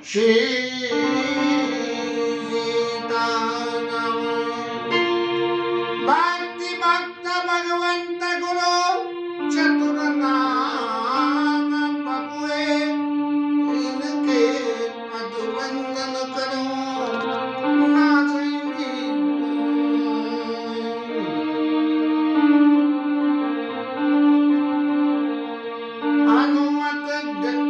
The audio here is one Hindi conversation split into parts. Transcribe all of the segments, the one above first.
श्री सीताराम भक्ति भक्त भगवंत गुरु चतुर नाम बबुए इनके मधुबंधन करो नाचेंगे हनुमत डरते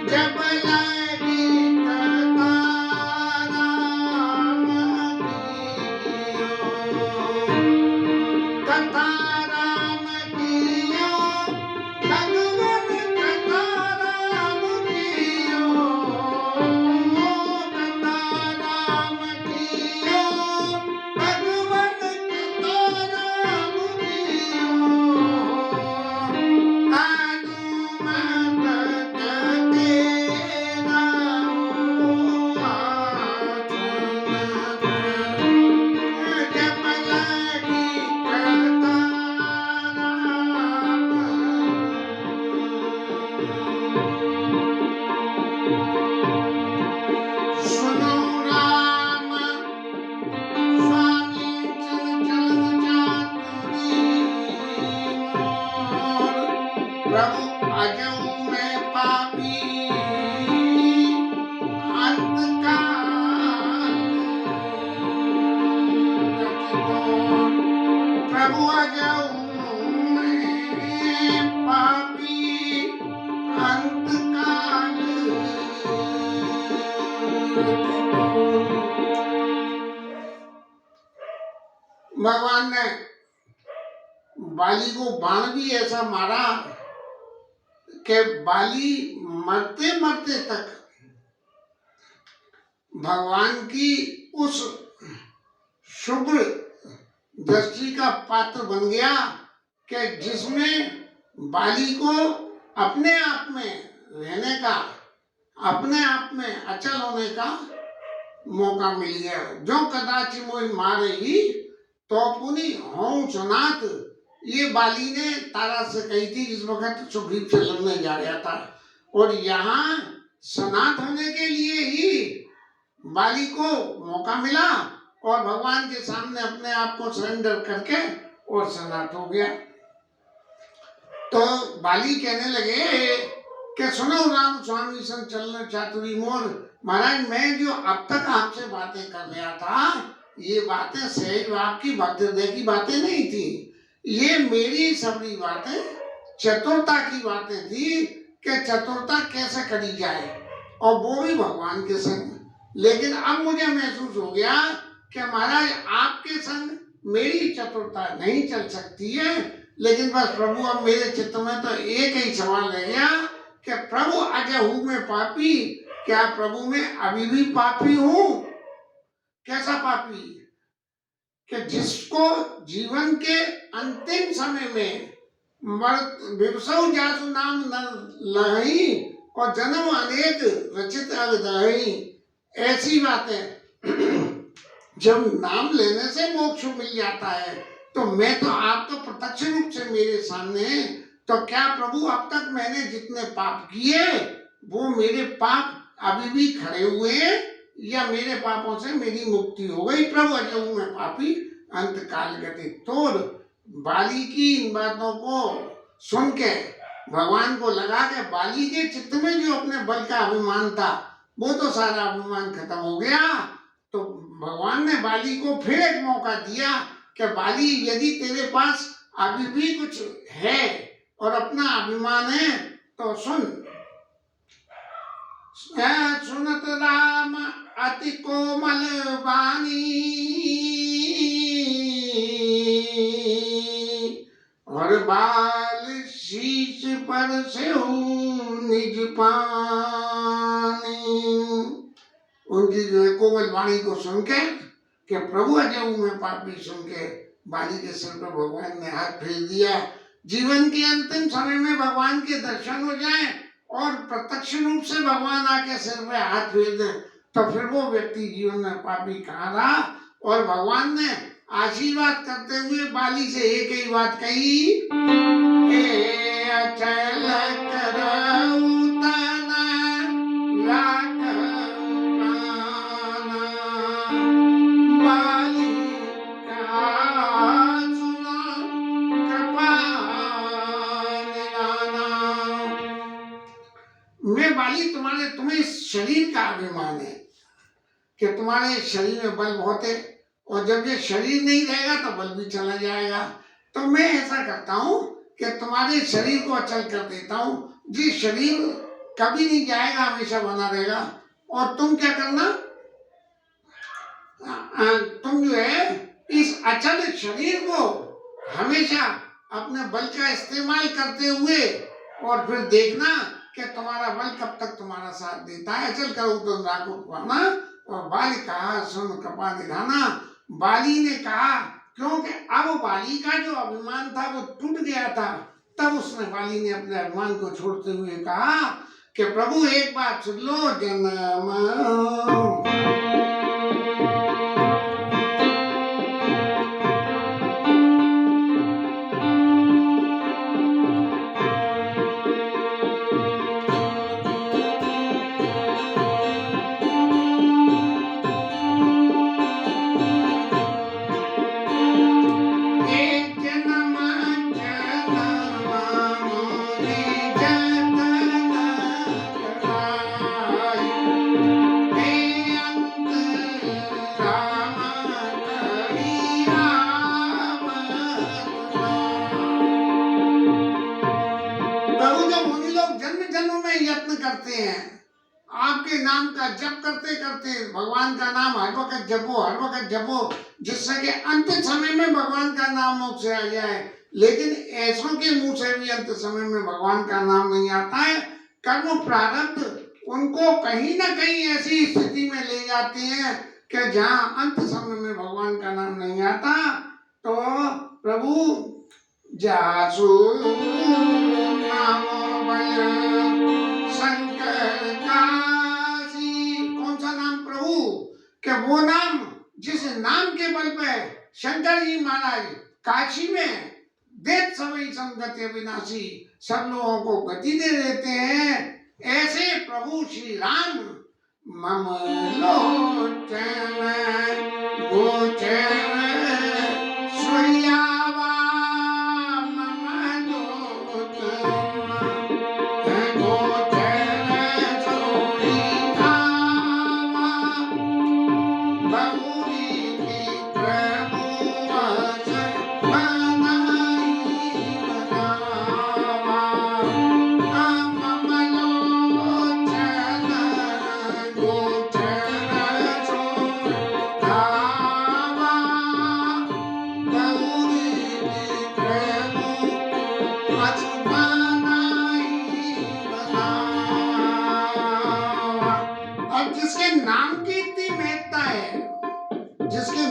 जब लगी कथा राम कियो भगवन कथा राम कियो कथा राम कियो भगवन कथा राम कियो हनुमत डरते जब लगी सुनो राम स्वामी चल चातुरी मोर प्रभु अजऊ में पापी अंत काल प्रभु अजऊ में पापी अंत काल भगवान ने बाली को बाण भी ऐसा मारा कि बाली मरते मरते तक भगवान की उस शुभ्र दृष्टि का पात्र बन गया कि जिसमें बाली को अपने आप में रहने का, अपने आप में अचल होने का मौका मिल गया। जो कदाचि मोहि मारे ही तो पुनि हों सनात, ये बाली ने तारा से कही थी जिस वक्त सुग्रीव से लड़ने जा रहा था। और यहाँ सनात होने के लिए ही बाली को मौका मिला और भगवान के सामने अपने आप को सरेंडर करके और सनात हो गया। तो बाली कहने लगे कि सुनो राम स्वामी संग चलने चातुरी मोर, महाराज मैं जो अब तक आपसे बातें कर रहा था ये बातें सहज आपकी भक्ति की बातें नहीं थी, ये मेरी सबरी बातें चतुरता की बातें थी कि चतुरता कैसे करी जाए और वो भी भगवान के संग। लेकिन अब मुझे महसूस हो गया कि महाराज आपके संग मेरी चतुरता नहीं चल सकती है। लेकिन बस प्रभु अब मेरे चित्त में तो एक ही सवाल रह गया कि प्रभु अजहू में पापी, क्या प्रभु में अभी भी पापी हूँ? कैसा पापी कि जिसको जीवन के अंतिम समय में विवसौ जासु नाम लही और जन्म अनेक रचित अवदही, ऐसी बातें जब नाम लेने से मोक्ष मिल जाता है तो मैं तो आप तो प्रत्यक्ष रूप से मेरे सामने हैं। तो क्या प्रभु अब तक मैंने जितने पाप किए वो मेरे पाप अभी भी खड़े हुए हैं या मेरे पापों से मेरी मुक्ति हो गई? प्रभु अजहू में पापी अंत काल गति तोड़। बाली की इन बातों को सुन के भगवान को लगा कि बाली के चित्त में जो अपने बल का अभिमान था वो तो सारा अभिमान खत्म हो गया। तो भगवान ने बाली को फिर एक मौका दिया कि बाली यदि तेरे पास अभी भी कुछ है और अपना अभिमान है तो सुन। सुनत राम अति कोमल वाणी और बाल शीश पर से निज पानी। उनकी जो है कोमल वाणी को सुन के कि प्रभु अजय में पापी, सुन के बाली के सिर पर भगवान ने हाथ फेर दिया। जीवन के अंतिम समय में भगवान के दर्शन हो जाए और प्रत्यक्ष रूप से भगवान आके सिर पे हाथ फेर दे, तो फिर वो व्यक्ति जीवन में पापी कहाँ रहा। और भगवान ने आशीर्वाद करते हुए बाली से एक ही बात कही, ए अचल करऊ तना राखऊ प्राणा, बाली का सुना कृपा निधाना। मैं बाली तुम्हें शरीर का अभिमान है कि तुम्हारे शरीर में बल बहुत है, और जब ये शरीर नहीं रहेगा तो बल भी चला जाएगा। तो मैं ऐसा करता हूँ कि तुम्हारे शरीर को अचल कर देता हूँ, जी शरीर कभी नहीं जाएगा, हमेशा बना रहेगा। और तुम क्या करना, तुम जो है इस अचल शरीर को हमेशा अपने बल का इस्तेमाल करते हुए और फिर देखना कि तुम्हारा बल कब तक तुम्हारा साथ देता है। अचल करो तो राखो पाना। और बाली कहा सुन कृपा निधाना। बाली ने कहा, क्योंकि अब बाली का जो अभिमान था वो टूट गया था, तब उसने बाली ने अपने अभिमान को छोड़ते हुए कहा कि प्रभु एक बात सुन लो, जन्म करते हैं, आपके नाम का जप करते करते भगवान का नाम हर वक्त जपो, जिससे कि अंतिम समय में भगवान का नाम मुख से आ जाए। लेकिन ऐसों के मुंह से भी अंत समय में भगवान का नाम नहीं आता है। कर्म प्रारब्ध उनको कहीं ना कहीं ऐसी स्थिति में ले जाते हैं कि जहाँ अंत समय में भगवान का नाम नहीं आता। तो प्रभु जासु नाम बल शंकर काशी, कौन सा नाम प्रभु, कि वो नाम जिस नाम के बल पे शंकर जी महाराज काशी में देत सवई संगति अविनाशी, सब लोगों को गति दे देते हैं। ऐसे प्रभु श्री राम मम लोचन गोचर सोयावा, मम लोचन गोचर सोयावा, बहुरी की प्रभु वस बनाई बनावा, मम लोचन गोचर सोयावा, बहुरी की प्रभु वस बनाई बनावा। अब जिसके नाम की इतनी महत्ता है, जिसके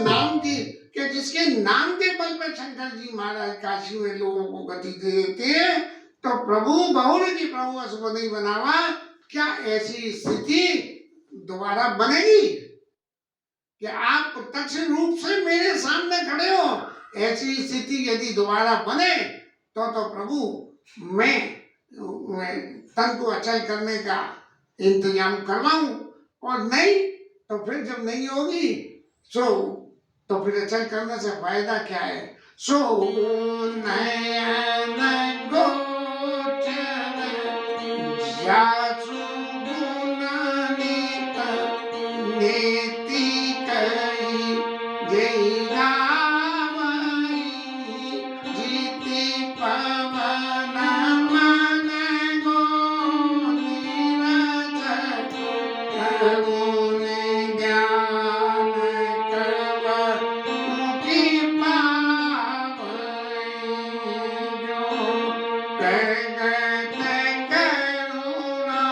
नाम के बल पर शंकर जी महाराज काशी में लोगों को गति दे देते हैं, तो प्रभु बहुर की प्रभु असुभ नहीं बनावा। क्या ऐसी स्थिति दोबारा बनेगी कि आप प्रत्यक्ष रूप से मेरे सामने खड़े हो? ऐसी स्थिति यदि दोबारा बने तो प्रभु मैं तन को अचल करने का इंतजाम करवाऊं, और नहीं तो फिर जब नहीं होगी तो फिर अचल करने से फायदा क्या है। सो नयन गोचर जासु गुणनित नेति कई जय गावई, जीति पवन मन गो नीरज गुण ज्ञान करव मुखि पावई, जो प्रगट करुणा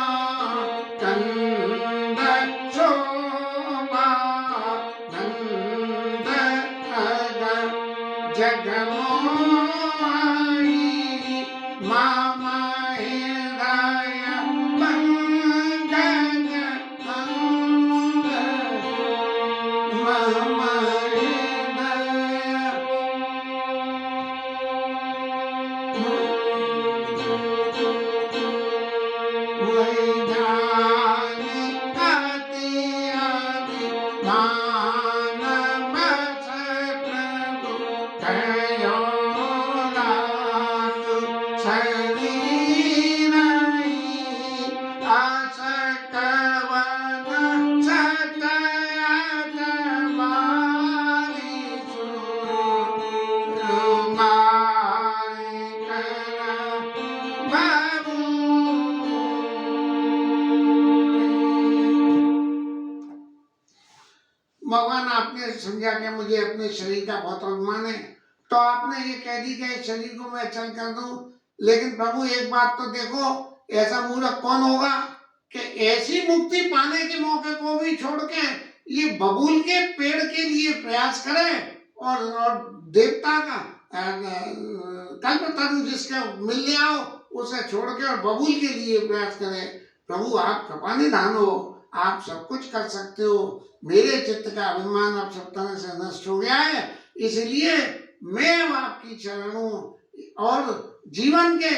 गमोई मामा हृदय पंकज अंग मामा भगवान आपने समझा कि मुझे अपने शरीर का बहुत अभिमान है, तो आपने ये कह दी कि शरीर को मैं चल कर दूं। लेकिन प्रभु एक बात तो देखो, ऐसा मूर्ख कौन होगा कि ऐसी मुक्ति पाने के मौके को भी छोड़ के ये बबूल के पेड़ के लिए प्रयास करे और देवता का कल्पतरु जिसके मिलने आओ उसे छोड़ के और बबूल के लिए प्रयास करे। प्रभु आप कृपा निधान हो, आप सब कुछ कर सकते हो, मेरे चित्त का अभिमान अब सब तरह से नष्ट हो गया है, इसलिए मैं अब आपकी शरण हूं। और जीवन के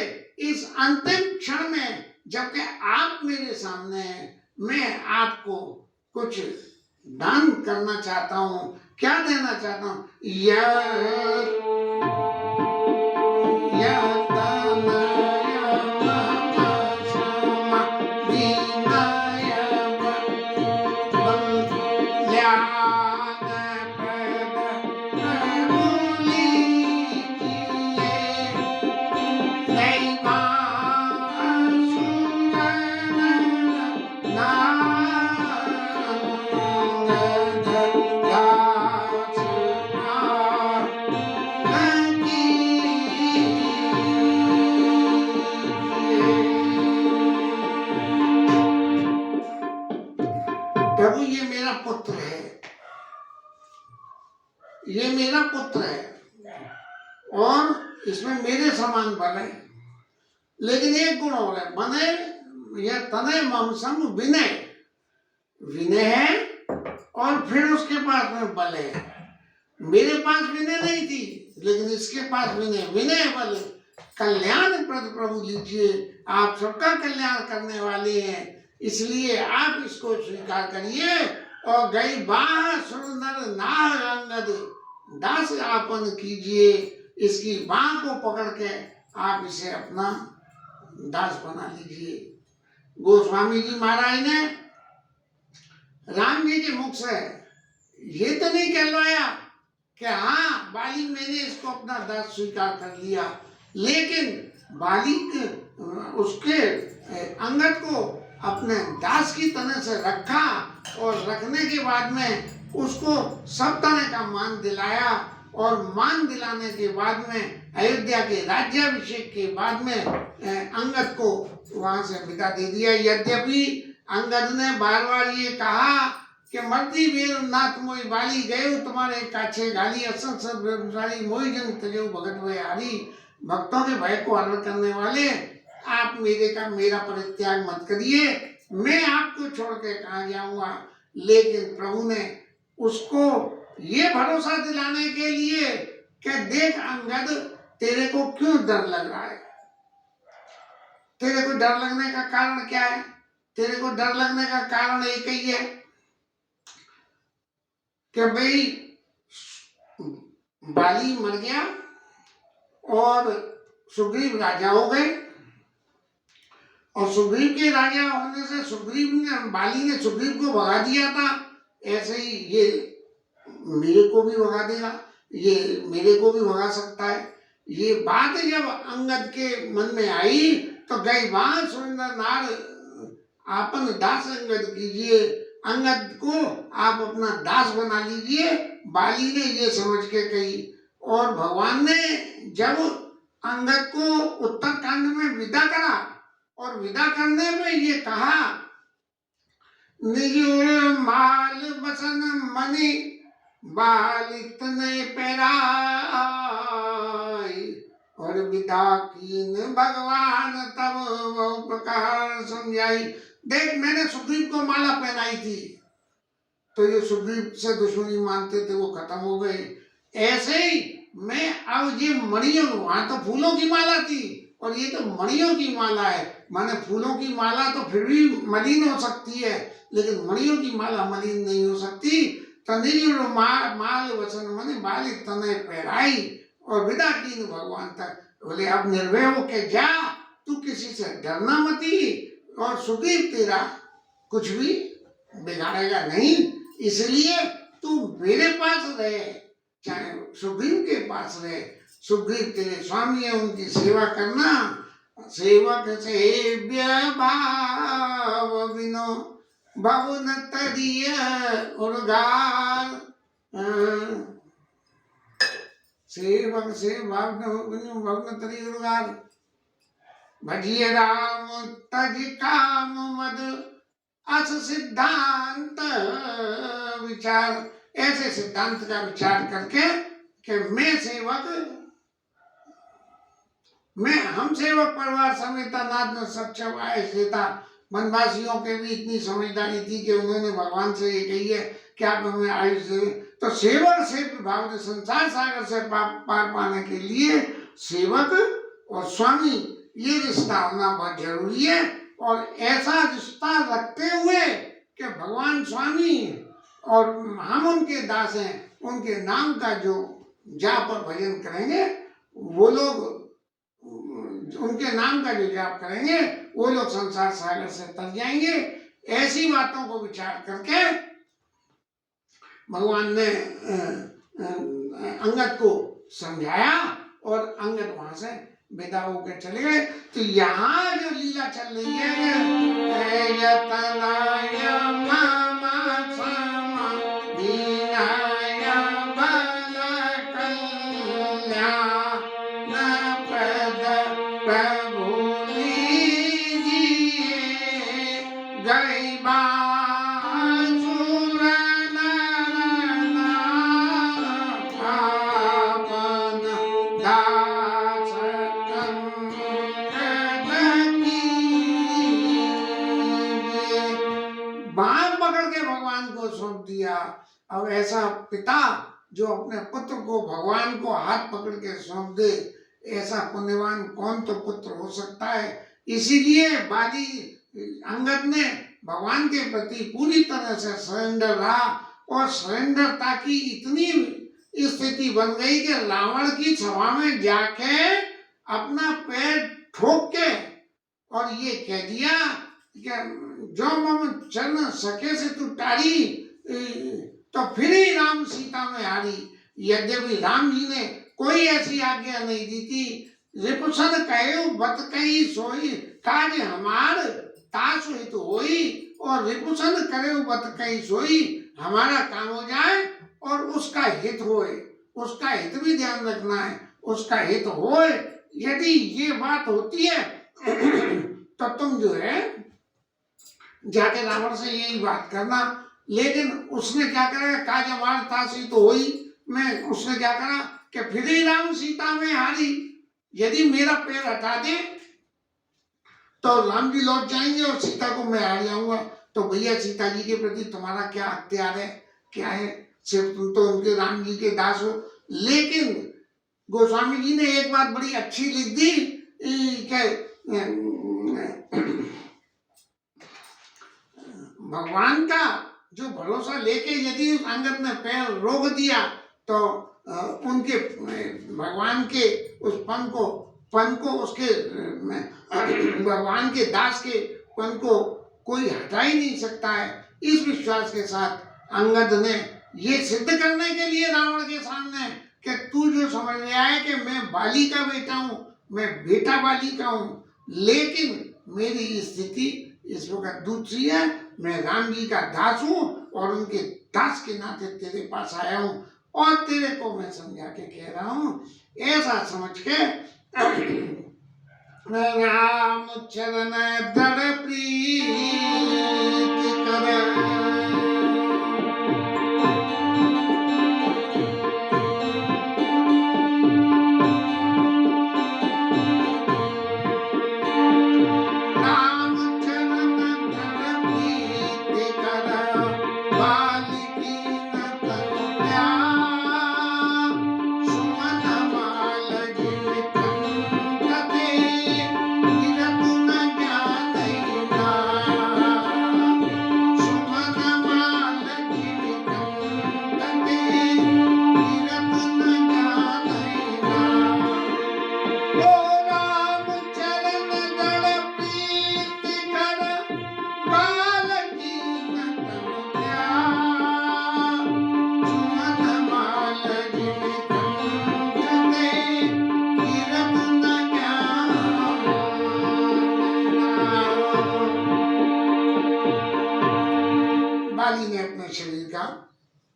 इस अंतिम क्षण में जबकि आप मेरे सामने हैं, मैं आपको कुछ दान करना चाहता हूं। क्या देना चाहता हूं? प्रभु ये मेरा पुत्र है, ये मेरा पुत्र है और इसमें मेरे समान बल है, लेकिन एक गुण और है, बने यह तने मम सम विनय, विनय है और फिर उसके पास में बल है। मेरे पास विनय नहीं थी, लेकिन इसके पास विनय, विनय बल। कल्याण प्रद प्रभु लीजिए, आप सबका कल्याण करने वाले हैं, इसलिए आप इसको स्वीकार करिए। और गई बाह सुंदर नाह अंगद दास आपन कीजिए, इसकी बाह को पकड़ के आप इसे अपना दास बना लीजिए। गोस्वामी जी महाराज ने राम जी के मुख से ये तो नहीं कहलवाया कि हाँ बाली मैंने इसको अपना दास स्वीकार कर लिया, लेकिन बाली उसके अंगद को अपने दास की तरह से रखा और रखने के बाद में उसको सब तरह का मान दिलाया और मान दिलाने के बाद में अयोध्या के राज्याभिषेक के बाद में अंगद को वहां से विदा दे दिया। यद्यपि अंगद ने बार बार ये कहा कि मर्दी वीर नाथ मोई बाली गए तुम्हारे काछे गाली असत सत व्यवसायी मोई जन तजो भगत वे हरी, भक्तों के भय को हरण करने वाले आप मेरा परित्याग मत करिए, मैं आपको छोड़ के कहाँ जाऊंगा। लेकिन प्रभु ने उसको ये भरोसा दिलाने के लिए कि देख अंगद तेरे को क्यों डर लग रहा है, तेरे को डर लगने का कारण क्या है? तेरे को डर लगने का कारण एक ही है कि भाई बाली मर गया और सुग्रीव राजा हो गए, और सुग्रीव के राजा होने से बाली ने सुग्रीव को भगा दिया था, ऐसे ही ये मेरे को भी भगा देगा, ये मेरे को भी भगा सकता है। ये बात जब अंगद के मन में आई तो गई बात सुंदर नार आपन दास अंगद कीजिए, अंगद को आप अपना दास बना लीजिए, बाली ने ये समझ के कही। और भगवान ने जब अंगद को उत्तरकांड में विदा करा और विदा करने में ये कहा निजुर माल बसन मणि बालिक तनय पैराई, और विदा कीन भगवान तब बहु प्रकार समझाई। देख मैंने सुग्रीव को माला पहनाई थी, तो ये सुग्रीव से दुश्मनी मानते थे वो खत्म हो गए। ऐसे ही मैं अब ये मणियों, वहां तो फूलों की माला थी और ये तो मणियों की माला है। माने फूलों की माला तो फिर भी मलिन हो सकती है, लेकिन मणियों की माला मलिन नहीं हो सकती। तनिल माल वचन मने बालिक तनय पहराई, और विदा कीन भगवान तक। बोले अब निर्भय हो के जा, तू किसी से डरना मती, और सुग्रीव तेरा कुछ भी बिगाड़ेगा नहीं, इसलिए तू मेरे पास रहे, चाहे सुग्रीव के पास रहे। सुग्रीव तेरे स्वामी है, उनकी सेवा करना। सेवक सेव्य भाव बिनो भवन तरिय उर्गार। सेवक से भवन तरिय उर्गार। भजिए राम तज काम मद अस सिद्धांत विचार। ऐसे सिद्धांत का विचार करके कि हम सेवक परिवार समेत नाद में सक्षम आए देता। वनवासियों के भी इतनी समझदारी थी कि उन्होंने भगवान से ये कही है कि आप हमें आयुष दे। तो सेवक से भाव ने संसार सागर से पार पाने के लिए सेवक और स्वामी ये रिश्ता होना बहुत जरूरी है। और ऐसा रिश्ता रखते हुए कि भगवान स्वामी और हम उनके दास हैं, उनके नाम का जो जाप और भजन करेंगे वो लोग, उनके नाम का जो जाप करेंगे वो लोग संसार सागर से तर जाएंगे। ऐसी बातों को विचार करके भगवान ने अंगद को समझाया और अंगद वहां से विदा होकर चले गए। तो यहाँ जो लीला चल रही है, यतनाय मामा समा दीनाय बल कल्याण प्रद प्रभु लीजिए गई अब ऐसा पिता जो अपने पुत्र को भगवान को हाथ पकड़ के सौंप दे, ऐसा पुण्यवान कौन तो पुत्र हो सकता है। इसीलिए बाली अंगद ने भगवान के प्रति पूरी तरह से सरेंडर रहा, और सरेंडरता की इतनी स्थिति बन गई कि रावण की सभा में जाके अपना पैर ठोक के और ये कह दिया कि जो मम चरण सके से तू टारी, तो फिर ही राम सीता में हारी। यद्यपि राम जी ने कोई ऐसी आज्ञा नहीं दी थी। रिपुसन कहे बत कही सोई, काज हमार तास हुई तो होई, और रिपुसन करे बत कही सोई, हमारा काम हो जाए और उसका हित होए। उसका हित भी ध्यान रखना है, उसका हित होए। यदि ये बात होती है तो तुम जो है जाके रावण से यही बात करना। लेकिन उसने क्या करा, काज हमार तासी तो हुई मैं, उसने क्या करा कि फिर ही राम सीता में हारी। यदि मेरा पैर हटा दे तो राम जी लौट जाएंगे और सीता को मैं हार जाऊंगा। तो भैया सीता जी के प्रति तुम्हारा क्या अख्तियार है, क्या है? सिर्फ तुम तो उनके राम जी के दास हो। लेकिन गोस्वामी जी ने एक बात बड़ी अच्छी लिख दी कि भगवान का जो भरोसा लेके यदि उस अंगद ने पैर रोक दिया तो उनके भगवान के उस पन को उसके भगवान के दास के पन को कोई हटा ही नहीं सकता है। इस विश्वास के साथ अंगद ने ये सिद्ध करने के लिए रावण के सामने कि तू जो समझ में आए कि मैं बाली का बेटा हूँ, मैं बेटा बाली का हूँ, लेकिन मेरी स्थिति इस वक्त दूसरी है। मैं राम जी का दास हूँ और उनके दास के नाते तेरे पास आया हूँ और तेरे को मैं समझा के कह रहा हूँ। ऐसा समझ के राम चरण दृढ़ प्रीति कर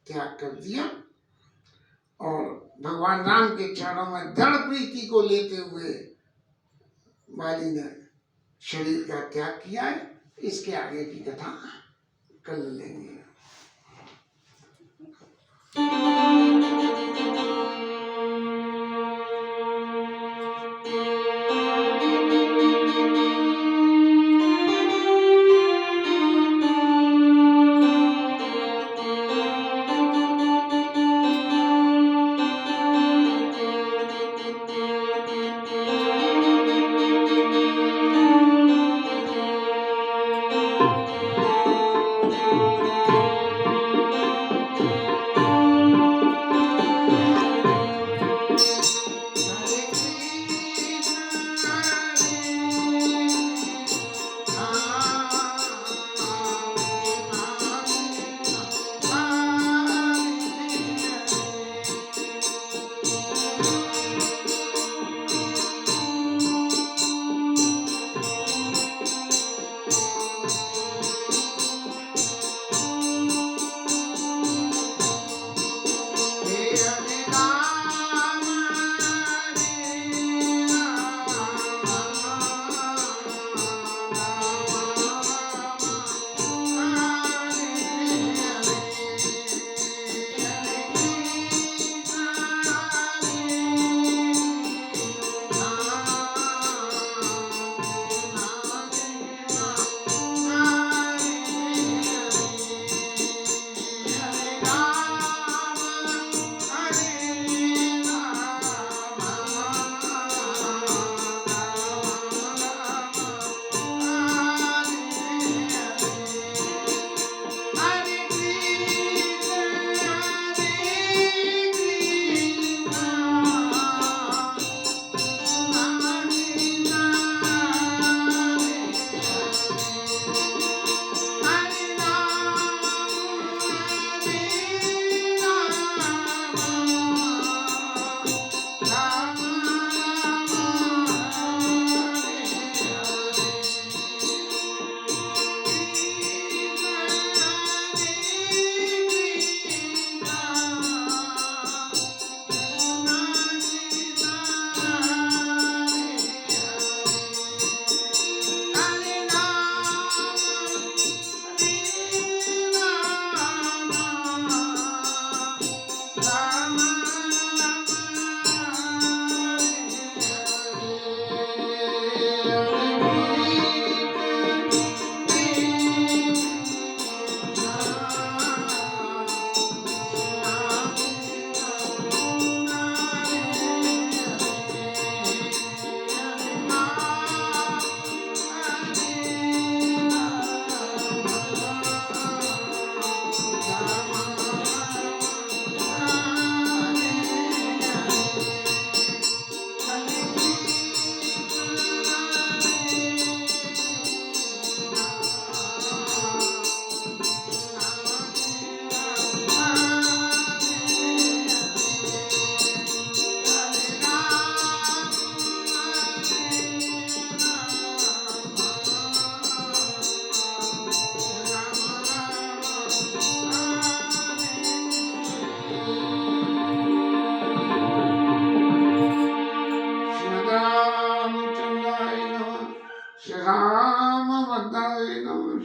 त्याग कर दिया और भगवान राम के चरणों में दृढ़ प्रीति को लेते हुए बाली ने शरीर का त्याग किया है। इसके आगे की कथा कल लेंगे।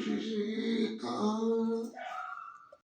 Shri